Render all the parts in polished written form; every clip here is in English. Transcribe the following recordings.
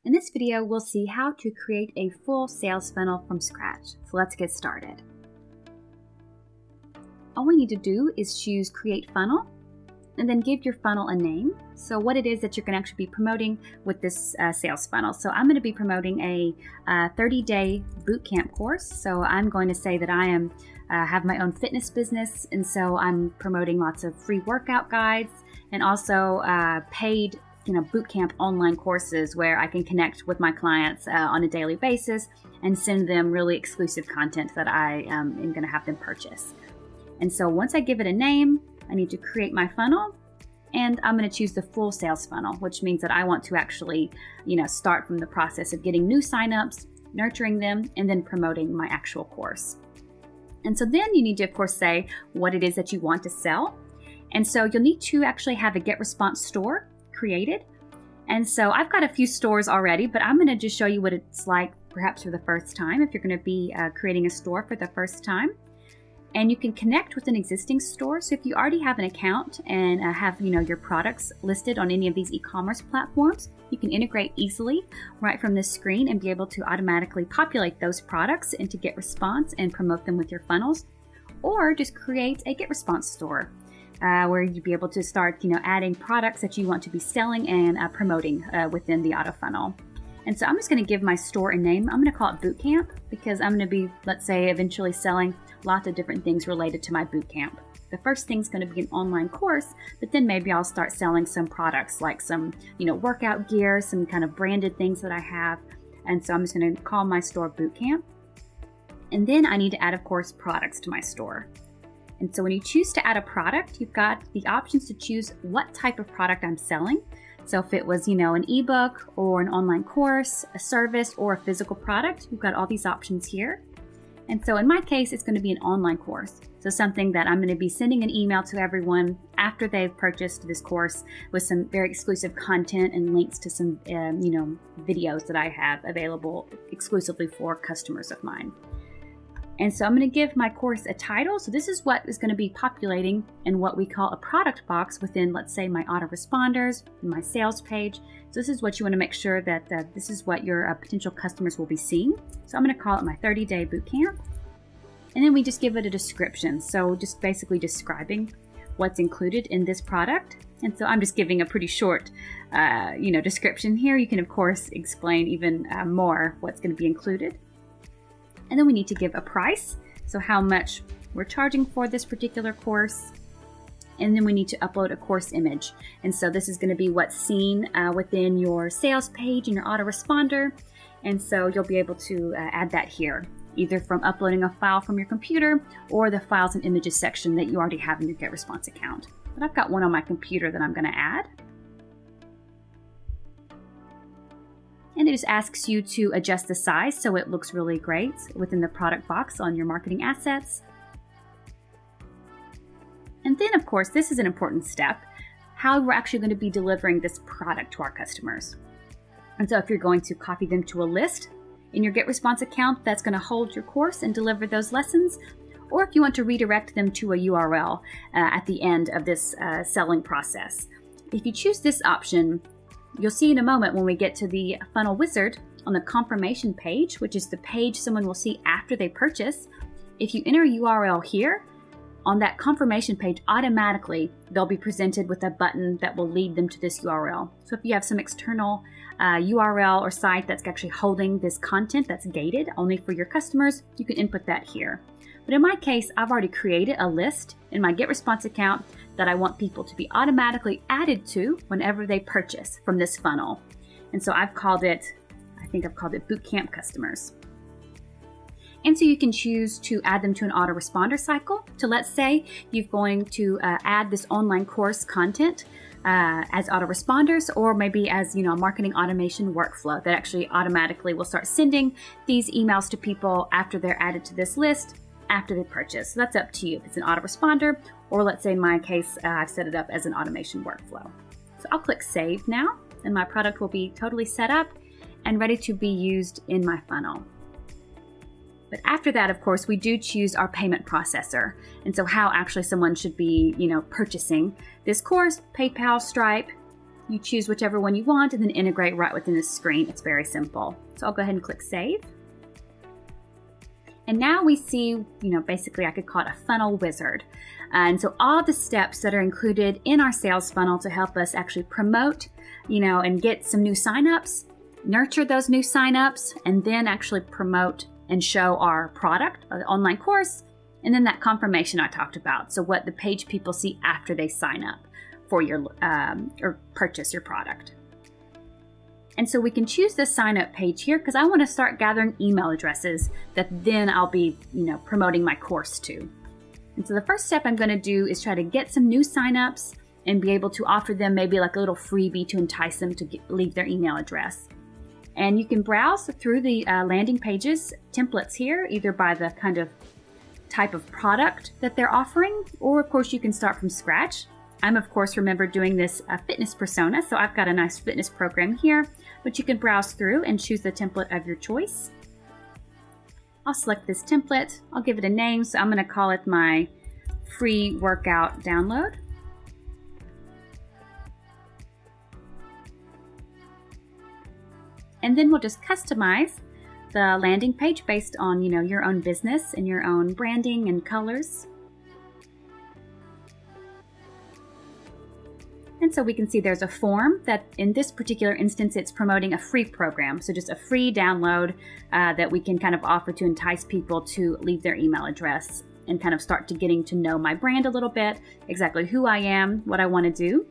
In this video, we'll see how to create a full sales funnel from scratch. So let's get started. All we need to do is choose Create Funnel and then give your funnel a name. So what it is that you're going to actually be promoting with this sales funnel. So I'm going to be promoting a 30-day bootcamp course. So I'm going to say that I am have my own fitness business, and so I'm promoting lots of free workout guides and also paid bootcamp online courses where I can connect with my clients on a daily basis and send them really exclusive content that I am going to have them purchase. And so once I give it a name, I need to create my funnel, and I'm going to choose the full sales funnel, which means that I want to actually, start from the process of getting new signups, nurturing them, and then promoting my actual course. And so then you need to, of course, say what it is that you want to sell. And so you'll need to actually have a Getresponse store created. And so I've got a few stores already, but I'm going to just show you what it's like perhaps for the first time if you're going to be creating a store for the first time. And you can connect with an existing store. So if you already have an account and have your products listed on any of these e-commerce platforms, you can integrate easily right from this screen and be able to automatically populate those products into Getresponse and promote them with your funnels. Or just create a Getresponse store where you'd be able to start adding products that you want to be selling and promoting within the auto funnel. And so I'm just going to give my store a name. I'm going to call it Bootcamp because I'm going to be, let's say, eventually selling lots of different things related to my bootcamp. The first thing's going to be an online course, but then maybe I'll start selling some products like some, workout gear, some kind of branded things that I have. And so I'm just going to call my store Bootcamp. And then I need to add, of course, products to my store. And so when you choose to add a product, you've got the options to choose what type of product I'm selling. So if it was, an ebook or an online course, a service, or a physical product, you've got all these options here. And so in my case, it's going to be an online course. So something that I'm going to be sending an email to everyone after they've purchased this course with some very exclusive content and links to some, videos that I have available exclusively for customers of mine. And so I'm going to give my course a title. So this is what is going to be populating in what we call a product box within, let's say, my autoresponders and my sales page. So this is what you want to make sure that this is what your potential customers will be seeing. So I'm going to call it my 30-day bootcamp. And then we just give it a description. So just basically describing what's included in this product. And so I'm just giving a pretty short, description here. You can, of course, explain even more what's going to be included. And then we need to give a price, so how much we're charging for this particular course. And then we need to upload a course image. And so this is going to be what's seen within your sales page and your autoresponder. And so you'll be able to add that here, either from uploading a file from your computer or the files and images section that you already have in your Getresponse account. But I've got one on my computer that I'm going to add. And it just asks you to adjust the size so it looks really great within the product box on your marketing assets. And then, of course, this is an important step, how we're actually going to be delivering this product to our customers. And so if you're going to copy them to a list in your Getresponse account that's going to hold your course and deliver those lessons, or if you want to redirect them to a URL at the end of this selling process. If you choose this option, you'll see in a moment when we get to the funnel wizard on the confirmation page, which is the page someone will see after they purchase. If you enter a URL here, on that confirmation page, automatically they'll be presented with a button that will lead them to this URL. So if you have some external URL or site that's actually holding this content that's gated only for your customers, you can input that here. But in my case, I've already created a list in my Getresponse account that I want people to be automatically added to whenever they purchase from this funnel. And so I've called it Bootcamp Customers. And so you can choose to add them to an autoresponder cycle. So let's say you're going to add this online course content as autoresponders, or maybe as a marketing automation workflow that actually automatically will start sending these emails to people after they're added to this list after they purchase. So that's up to you if it's an autoresponder, or let's say in my case, I've set it up as an automation workflow. So I'll click Save now, and my product will be totally set up and ready to be used in my funnel. But after that, of course, we do choose our payment processor. And so how actually someone should be, purchasing this course, PayPal, Stripe, You choose whichever one you want and then integrate right within the screen. It's very simple. So I'll go ahead and click Save. And now we see, basically I could call it a funnel wizard. And so all the steps that are included in our sales funnel to help us actually promote, and get some new signups, nurture those new signups, and then actually promote and show our product, the online course, and then that confirmation I talked about. So what the page people see after they sign up for your or purchase your product. And so we can choose the sign up page here because I want to start gathering email addresses that then I'll be, promoting my course to. And so the first step I'm going to do is try to get some new signups and be able to offer them maybe like a little freebie to entice them to leave their email address. And you can browse through the landing pages templates here, either by the kind of type of product that they're offering, or of course you can start from scratch. I'm of course remember doing this fitness persona, so I've got a nice fitness program here, but you can browse through and choose the template of your choice. I'll select this template, I'll give it a name, so I'm going to call it my free workout download. And then we'll just customize the landing page based on, your own business and your own branding and colors. And so we can see there's a form that in this particular instance, it's promoting a free program. So just a free download that we can kind of offer to entice people to leave their email address and kind of start to getting to know my brand a little bit, exactly who I am, what I want to do.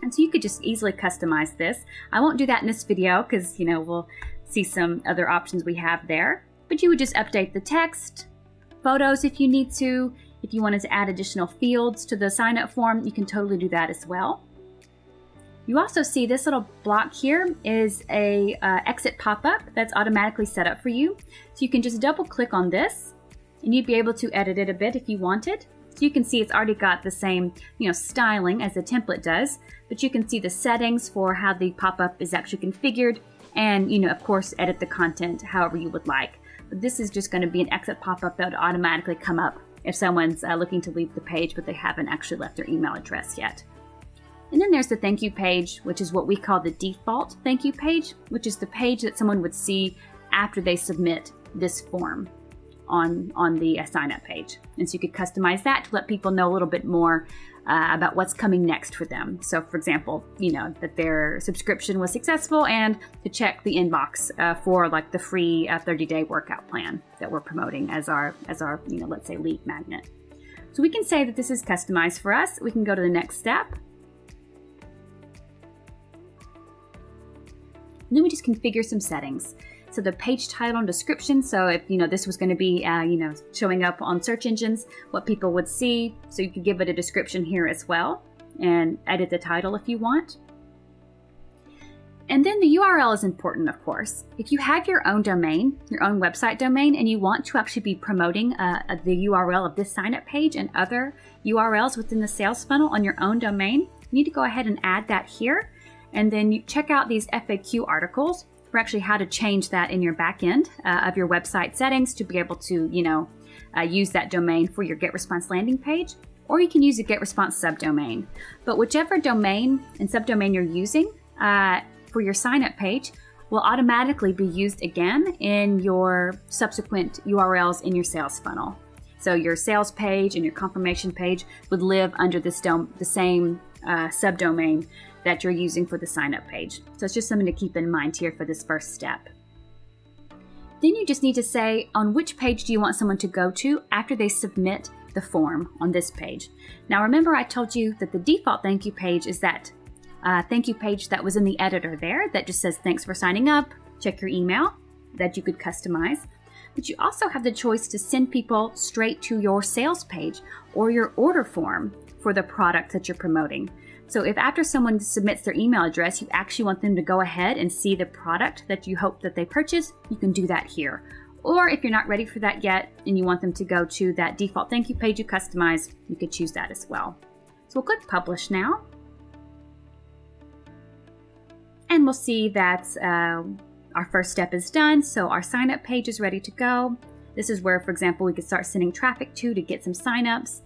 And so you could just easily customize this. I won't do that in this video because, we'll see some other options we have there. But you would just update the text, photos if you need to. If you wanted to add additional fields to the sign-up form, you can totally do that as well. You also see this little block here is a exit pop-up that's automatically set up for you. So you can just double click on this and you'd be able to edit it a bit if you wanted. So you can see it's already got the same, styling as the template does, but you can see the settings for how the pop-up is actually configured and, of course, edit the content however you would like. But this is just going to be an exit pop-up that would automatically come up if someone's looking to leave the page, but they haven't actually left their email address yet. And then there's the thank you page, which is what we call the default thank you page, which is the page that someone would see after they submit this form on the sign up page. And so you could customize that to let people know a little bit more about what's coming next for them. So for example, that their subscription was successful and to check the inbox for like the free 30-day workout plan that we're promoting as our let's say lead magnet. So we can say that this is customized for us. We can go to the next step. And then we just configure some settings. So the page title and description, so if this was going to be showing up on search engines, what people would see, so you could give it a description here as well and edit the title if you want. And then the URL is important, of course. If you have your own domain, your own website domain, and you want to actually be promoting the URL of this sign up page and other URLs within the sales funnel on your own domain, you need to go ahead and add that here. And then you check out these FAQ articles for actually how to change that in your back end of your website settings to be able to, use that domain for your Getresponse landing page, or you can use a Getresponse subdomain. But whichever domain and subdomain you're using for your sign-up page will automatically be used again in your subsequent URLs in your sales funnel. So your sales page and your confirmation page would live under the same subdomain that you're using for the sign-up page. So it's just something to keep in mind here for this first step. Then you just need to say on which page do you want someone to go to after they submit the form on this page. Now remember I told you that the default thank you page is that thank you page that was in the editor there that just says thanks for signing up, check your email, that you could customize. But you also have the choice to send people straight to your sales page or your order form for the product that you're promoting. So if after someone submits their email address, you actually want them to go ahead and see the product that you hope that they purchase, you can do that here. Or if you're not ready for that yet and you want them to go to that default thank you page you customize, you could choose that as well. So we'll click publish now. And we'll see that our first step is done. So our sign up page is ready to go. This is where, for example, we could start sending traffic to get some signups.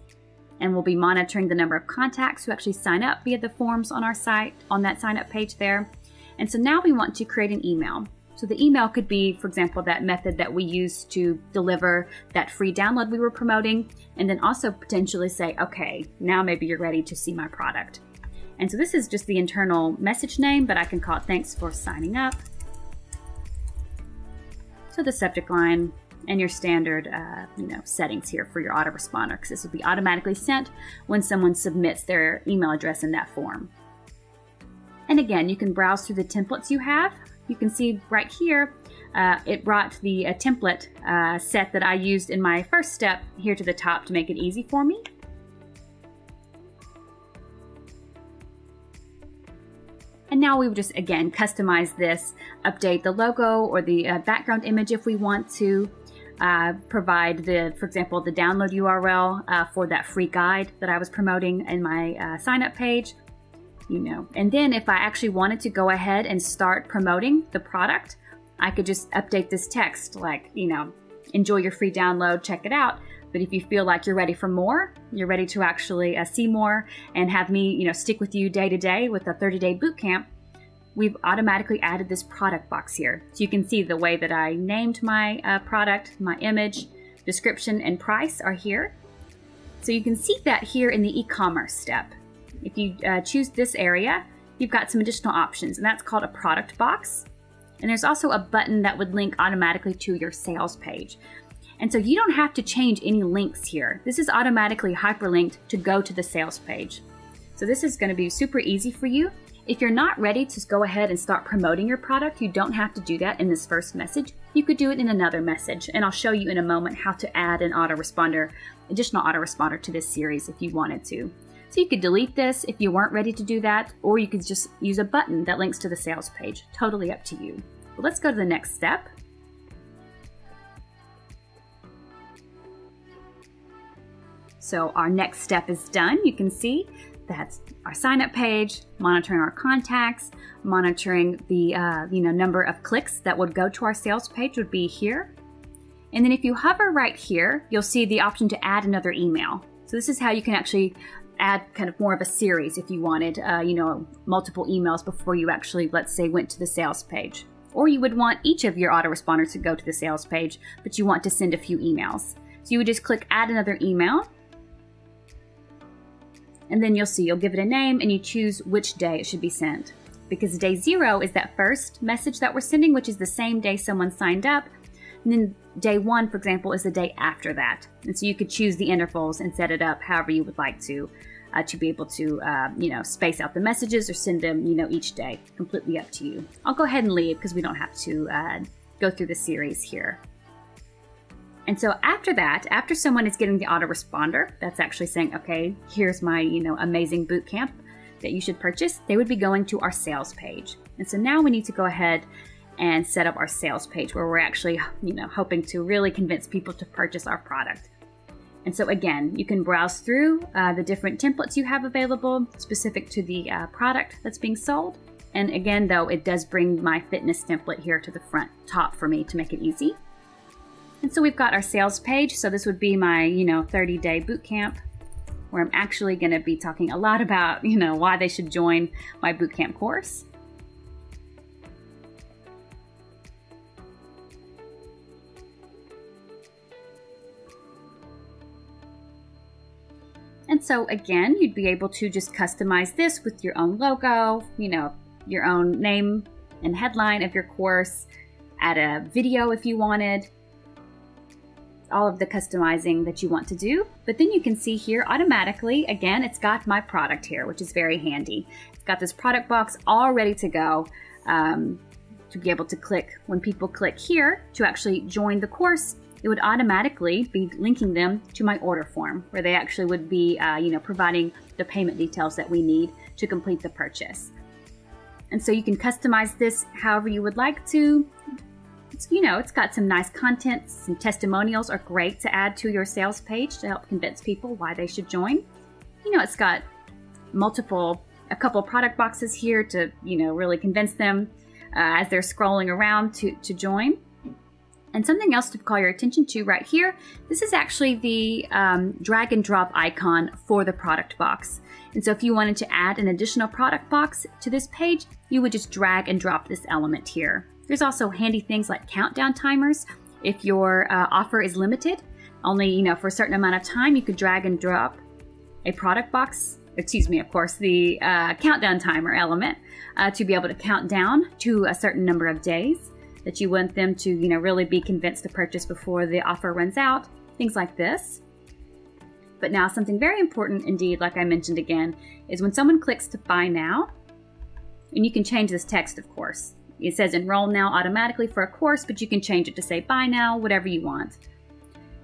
and we'll be monitoring the number of contacts who actually sign up via the forms on our site, on that sign up page there. And so now we want to create an email. So the email could be, for example, that method that we used to deliver that free download we were promoting, and then also potentially say, okay, now maybe you're ready to see my product. And so this is just the internal message name, but I can call it thanks for signing up. So the subject line and your standard settings here for your autoresponder, because this will be automatically sent when someone submits their email address in that form. And again, you can browse through the templates you have. You can see right here, it brought the template set that I used in my first step here to the top to make it easy for me. And now we would just, again, customize this, update the logo or the background image if we want to, provide for example, the download URL for that free guide that I was promoting in my sign-up page. And then if I actually wanted to go ahead and start promoting the product, I could just update this text like, enjoy your free download, check it out. But if you feel like you're ready for more, you're ready to actually see more and have me, stick with you day to day with a 30-day boot camp, we've automatically added this product box here. So you can see the way that I named my product, my image, description, and price are here. So you can see that here in the e-commerce step. If you choose this area, you've got some additional options, and that's called a product box. And there's also a button that would link automatically to your sales page. And so you don't have to change any links here. This is automatically hyperlinked to go to the sales page. So this is going to be super easy for you. If you're not ready to go ahead and start promoting your product, you don't have to do that in this first message. You could do it in another message, and I'll show you in a moment how to add an additional autoresponder to this series if you wanted to. So you could delete this if you weren't ready to do that, or you could just use a button that links to the sales page. Totally up to you. But let's go to the next step. So our next step is done. You can see that's our sign-up page, monitoring our contacts, monitoring the number of clicks that would go to our sales page would be here. And then if you hover right here, you'll see the option to add another email. So this is how you can actually add kind of more of a series if you wanted, multiple emails before you actually, let's say, went to the sales page. Or you would want each of your autoresponders to go to the sales page, but you want to send a few emails. So you would just click add another email. And then you'll give it a name and you choose which day it should be sent. Because day 0 is that first message that we're sending, which is the same day someone signed up. And then day 1, for example, is the day after that. And so you could choose the intervals and set it up however you would like to be able to, space out the messages or send them, each day. Completely up to you. I'll go ahead and leave because we don't have to go through the series here. And so after that, after someone is getting the autoresponder, that's actually saying, okay, here's my, amazing boot camp that you should purchase, they would be going to our sales page. And so now we need to go ahead and set up our sales page where we're actually, hoping to really convince people to purchase our product. And so again, you can browse through the different templates you have available specific to the product that's being sold. And again, though, it does bring my fitness template here to the top for me to make it easy. And so we've got our sales page. So this would be my, 30-day boot camp where I'm actually going to be talking a lot about, why they should join my boot camp course. And so again, you'd be able to just customize this with your own logo, your own name and headline of your course, add a video if you wanted, all of the customizing that you want to do. But then you can see here automatically, again, it's got my product here, which is very handy. It's got this product box all ready to go to be able to click. When people click here to actually join the course, it would automatically be linking them to my order form where they actually would be, providing the payment details that we need to complete the purchase. And so you can customize this however you would like to. It's got some nice content. Some testimonials are great to add to your sales page to help convince people why they should join. It's got a couple product boxes here to, really convince them as they're scrolling around to join. And something else to call your attention to right here, this is actually the drag and drop icon for the product box. And so if you wanted to add an additional product box to this page, you would just drag and drop this element here. There's also handy things like countdown timers. If your offer is limited, only for a certain amount of time, you could drag and drop a product box, of course, the countdown timer element to be able to count down to a certain number of days that you want them to, really be convinced to purchase before the offer runs out, things like this. But now something very important indeed, like I mentioned again, is when someone clicks to buy now, and you can change this text, of course. It says enroll now automatically for a course, but you can change it to say buy now, whatever you want.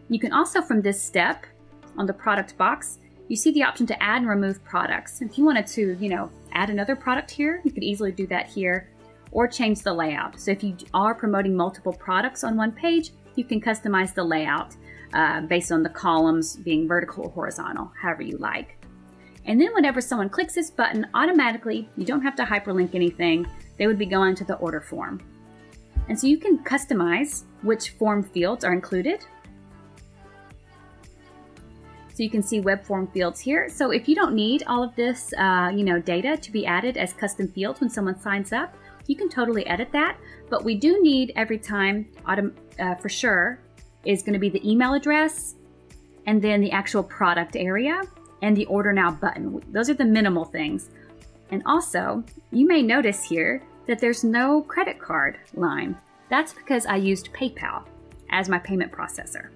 You can also, from this step on the product box, you see the option to add and remove products. If you wanted to, add another product here, you could easily do that here, or change the layout. So if you are promoting multiple products on one page, you can customize the layout based on the columns being vertical or horizontal, however you like. And then whenever someone clicks this button, automatically, you don't have to hyperlink anything, they would be going to the order form. And so you can customize which form fields are included. So you can see web form fields here. So if you don't need all of this, data to be added as custom fields when someone signs up, you can totally edit that. But we do need every time, for sure, is going to be the email address, and then the actual product area, and the order now button. Those are the minimal things. And also, you may notice here that there's no credit card line. That's because I used PayPal as my payment processor.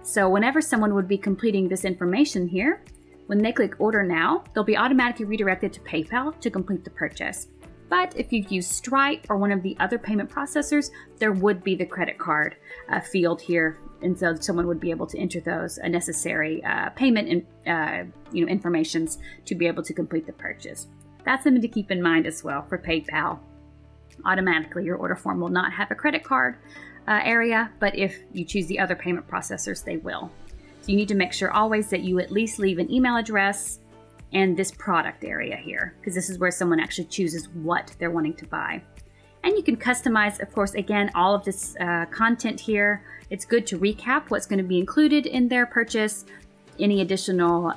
So whenever someone would be completing this information here, when they click order now, they'll be automatically redirected to PayPal to complete the purchase. But if you use Stripe or one of the other payment processors, there would be the credit card field here, and so someone would be able to enter those necessary payment informations to be able to complete the purchase. That's something to keep in mind as well for PayPal. Automatically, your order form will not have a credit card area, but if you choose the other payment processors, they will. So you need to make sure always that you at least leave an email address and this product area here, because this is where someone actually chooses what they're wanting to buy. And you can customize, of course, again, all of this content here. It's good to recap what's going to be included in their purchase, any additional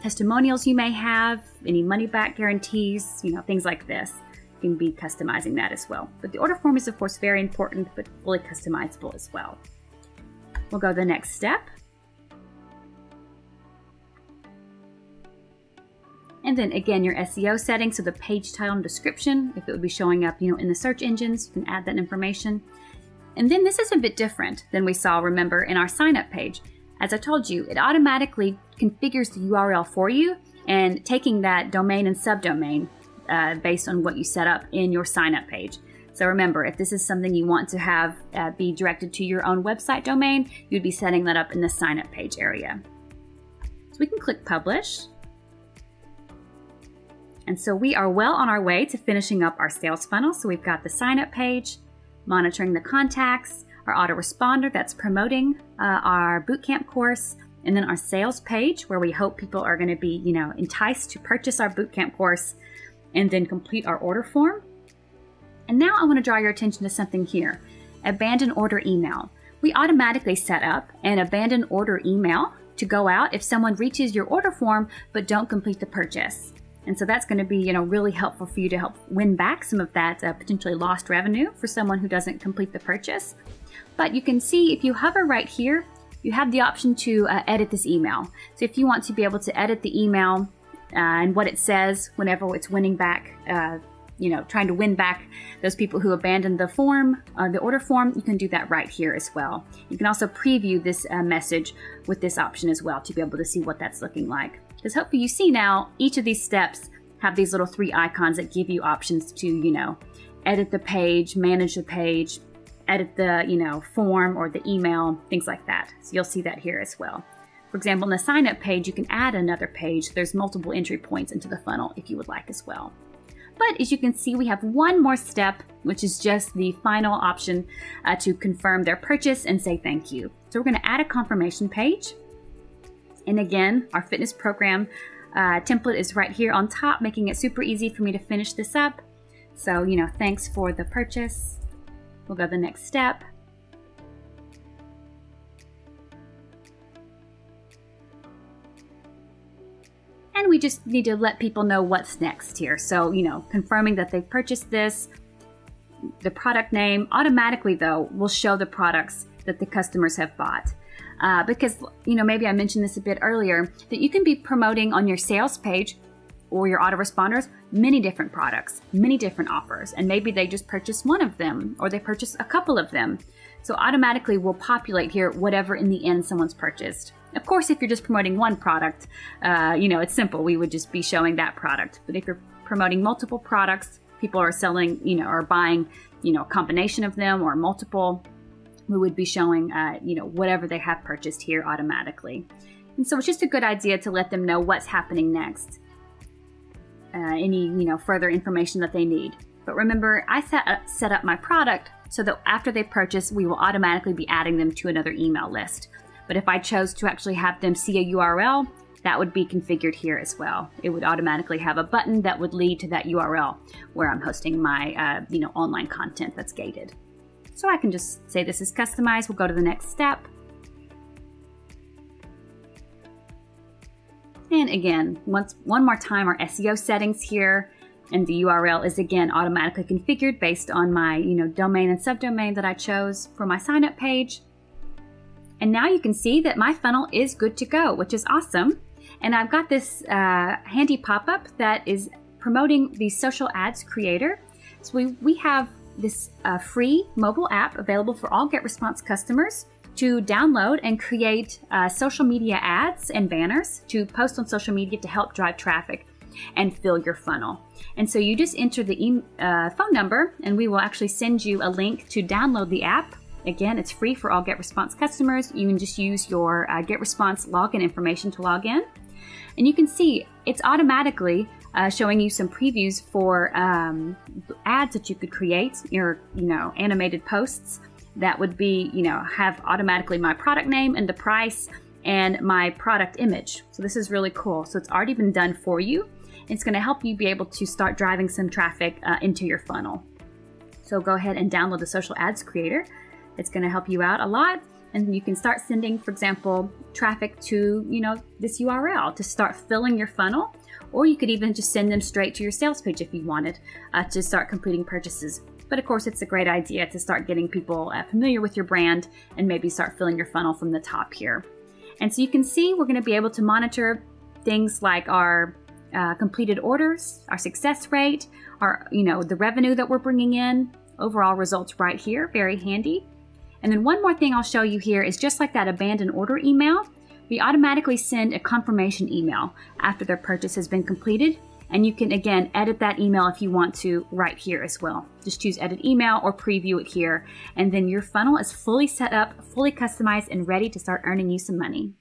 testimonials you may have, any money back guarantees, things like this. You can be customizing that as well. But the order form is, of course, very important, but fully customizable as well. We'll go to the next step. And then again, your SEO settings, so the page title and description, if it would be showing up, in the search engines, you can add that information. And then this is a bit different than we saw, remember, in our sign up page. As I told you, it automatically configures the URL for you and taking that domain and subdomain based on what you set up in your sign up page. So remember, if this is something you want to have be directed to your own website domain, you'd be setting that up in the sign up page area. So we can click publish. And so we are well on our way to finishing up our sales funnel. So we've got the sign up page, monitoring the contacts, our autoresponder that's promoting our bootcamp course, and then our sales page where we hope people are going to be, enticed to purchase our bootcamp course, and then complete our order form. And now I want to draw your attention to something here, abandon order email. We automatically set up an abandon order email to go out if someone reaches your order form but don't complete the purchase. And so that's going to be, really helpful for you to help win back some of that potentially lost revenue for someone who doesn't complete the purchase. But you can see if you hover right here, you have the option to edit this email. So if you want to be able to edit the email and what it says whenever it's winning back, trying to win back those people who abandoned the form, the order form, you can do that right here as well. You can also preview this message with this option as well to be able to see what that's looking like. Because hopefully you see now each of these steps have these little 3 icons that give you options to, edit the page, manage the page, edit the, form or the email, things like that. So you'll see that here as well. For example, on the sign up page, you can add another page. There's multiple entry points into the funnel if you would like as well. But as you can see, we have one more step, which is just the final option to confirm their purchase and say thank you. So we're going to add a confirmation page. And again, our fitness program template is right here on top, making it super easy for me to finish this up. So, thanks for the purchase. We'll go to the next step. just need to let people know what's next here. So, confirming that they've purchased this, the product name automatically though will show the products that the customers have bought. Because, maybe I mentioned this a bit earlier, that you can be promoting on your sales page or your autoresponders many different products, many different offers, and maybe they just purchase one of them or they purchase a couple of them. So automatically we'll populate here whatever in the end someone's purchased. Of course, if you're just promoting one product, it's simple. We would just be showing that product. But if you're promoting multiple products, people are selling, or buying, a combination of them or multiple, we would be showing, whatever they have purchased here automatically. And so it's just a good idea to let them know what's happening next. Any, further information that they need. But remember, I set up my product so that after they purchase, we will automatically be adding them to another email list. But if I chose to actually have them see a URL, that would be configured here as well. It would automatically have a button that would lead to that URL where I'm hosting my, online content that's gated. So I can just say this is customized. We'll go to the next step. And again, one more time, our SEO settings here, and the URL is again automatically configured based on my, domain and subdomain that I chose for my sign up page. And now you can see that my funnel is good to go, which is awesome. And I've got this handy pop-up that is promoting the Social Ads Creator. So we have this free mobile app available for all Getresponse customers to download and create social media ads and banners to post on social media to help drive traffic and fill your funnel. And so you just enter the phone number and we will actually send you a link to download the app. Again, it's free for all Getresponse customers. You can just use your Getresponse login information to log in. And you can see it's automatically showing you some previews for ads that you could create, your animated posts that would be, have automatically my product name and the price and my product image. So this is really cool. So it's already been done for you. It's going to help you be able to start driving some traffic into your funnel. So go ahead and download the Social Ads Creator. It's going to help you out a lot. And you can start sending, for example, traffic to, this URL to start filling your funnel. Or you could even just send them straight to your sales page if you wanted to start completing purchases. But of course, it's a great idea to start getting people familiar with your brand and maybe start filling your funnel from the top here. And so you can see we're going to be able to monitor things like our completed orders, our success rate, our, the revenue that we're bringing in, overall results right here, very handy. And then one more thing I'll show you here is just like that abandoned order email, we automatically send a confirmation email after their purchase has been completed. And you can, again, edit that email if you want to right here as well. Just choose edit email or preview it here. And then your funnel is fully set up, fully customized, and ready to start earning you some money.